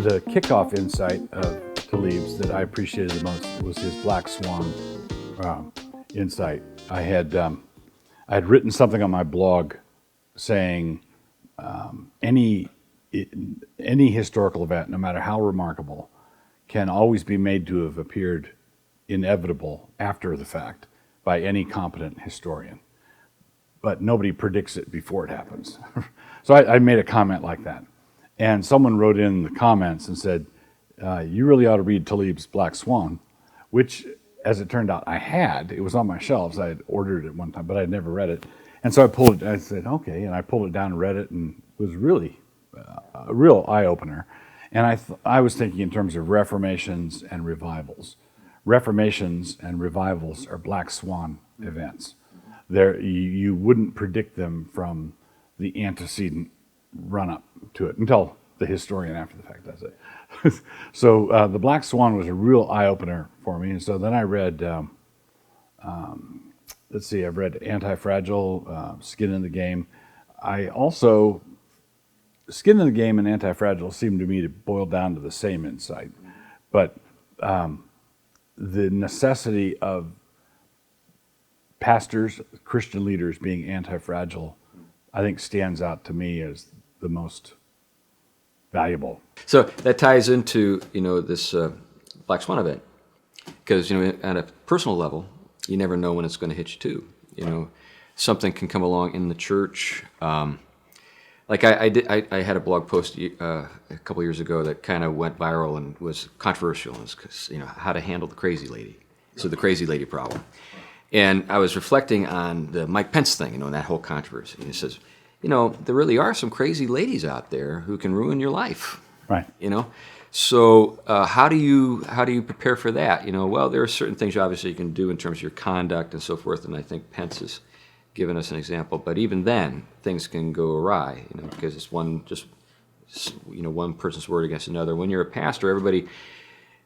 the kickoff insight of Taleb's that I appreciated the most was his Black Swan insight. I had written something on my blog saying any historical event, no matter how remarkable, can always be made to have appeared inevitable after the fact by any competent historian. But nobody predicts it before it happens. So I made a comment like that. And someone wrote in the comments and said, you really ought to read Taleb's Black Swan, which, as it turned out, I had. It was on my shelves. I had ordered it one time, but I'd never read it. And so I said, okay, and I pulled it down and read it, and it was really a real eye-opener. And I was thinking in terms of reformations and revivals. Reformations and revivals are Black Swan events. You wouldn't predict them from the antecedent run-up to it until the historian after the fact does it. So the Black Swan was a real eye-opener for me. And so then I read, I've read Anti-Fragile, Skin in the Game. Skin in the Game and Anti-Fragile seemed to me to boil down to the same insight. But the necessity of pastors, Christian leaders being anti-fragile, I think stands out to me as the most valuable. So that ties into, this Black Swan event, because, at a personal level, you never know when it's going to hit you too. Something can come along in the church. Like I had a blog post a couple years ago that kind of went viral and was controversial. It was, how to handle the crazy lady. So the crazy lady problem. And I was reflecting on the Mike Pence thing, and that whole controversy. And he says, there really are some crazy ladies out there who can ruin your life. Right. So how do you prepare for that? Well, there are certain things obviously you can do in terms of your conduct and so forth. And I think Pence has given us an example. But even then, things can go awry, because it's one person's word against another. When you're a pastor, everybody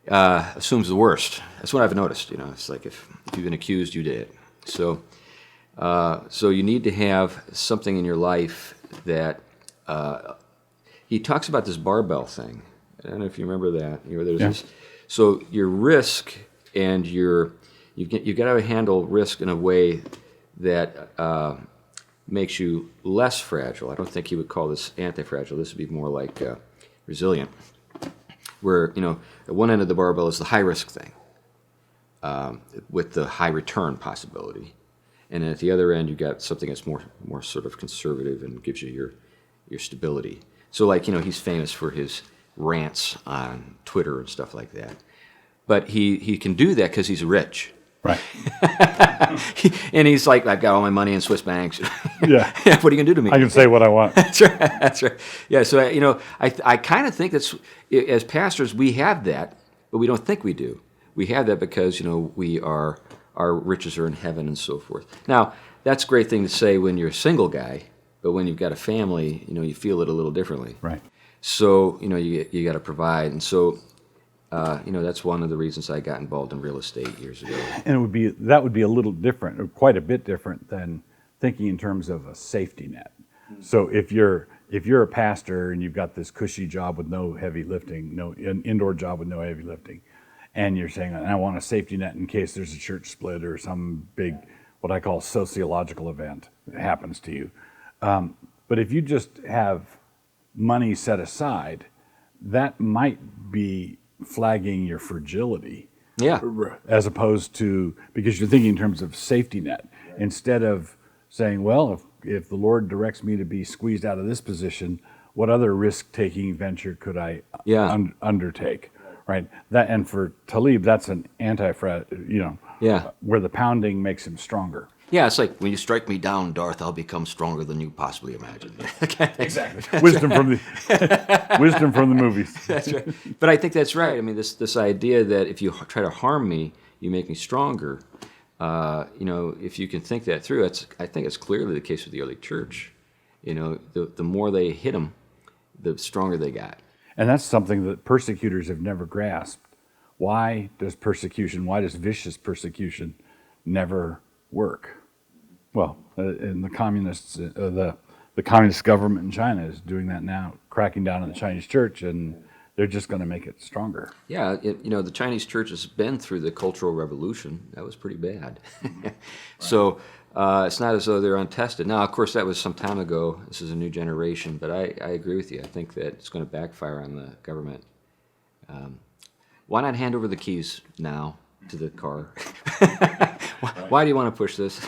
assumes the worst. That's what I've noticed. It's like if you've been accused, you did it. So you need to have something in your life that he talks about this barbell thing. I don't know if you remember that. There's this. So your risk and you got to handle risk in a way that makes you less fragile. I don't think he would call this anti-fragile. This would be more like resilient. Where, at one end of the barbell is the high-risk thing with the high-return possibility. And at the other end, you got something that's more sort of conservative and gives you your stability. So, like, he's famous for his rants on Twitter and stuff like that. But he can do that because he's rich. Right. And he's like, I've got all my money in Swiss banks. Yeah. What are you going to do to me? I can say what I want. That's right. That's right. Yeah. So, I kind of think that's, as pastors, we have that, but we don't think we do. We have that because, our riches are in heaven and so forth. Now, that's a great thing to say when you're a single guy, but when you've got a family, you feel it a little differently. Right. So, you got to provide. And so, that's one of the reasons I got involved in real estate years ago. And that would be a little different, or quite a bit different than thinking in terms of a safety net. So if you're a pastor and you've got this cushy job with no heavy lifting, an indoor job with no heavy lifting, and you're saying, I want a safety net in case there's a church split or some big, what I call sociological event that happens to you. But if you just have money set aside, that might be flagging your fragility. Yeah. As opposed to, because you're thinking in terms of safety net, instead of saying, well, if the Lord directs me to be squeezed out of this position, what other risk-taking venture could I undertake? Right. And for Taleb, that's an where the pounding makes him stronger. Yeah, it's like, when you strike me down, Darth, I'll become stronger than you possibly imagined. Exactly. Wisdom from the movies. That's right. But I think that's right. I mean, this idea that if you try to harm me, you make me stronger. If you can think that through, I think it's clearly the case with the early church. The more they hit them, the stronger they got. And that's something that persecutors have never grasped. Why does vicious persecution never work? Well, and the communist government in China is doing that now, cracking down on the Chinese church, and they're just going to make it stronger. Yeah, the Chinese church has been through the Cultural Revolution. That was pretty bad. So it's not as though they're untested. Now, of course, that was some time ago. This is a new generation, but I agree with you. I think that it's going to backfire on the government. Why not hand over the keys now to the car? Why do you want to push this?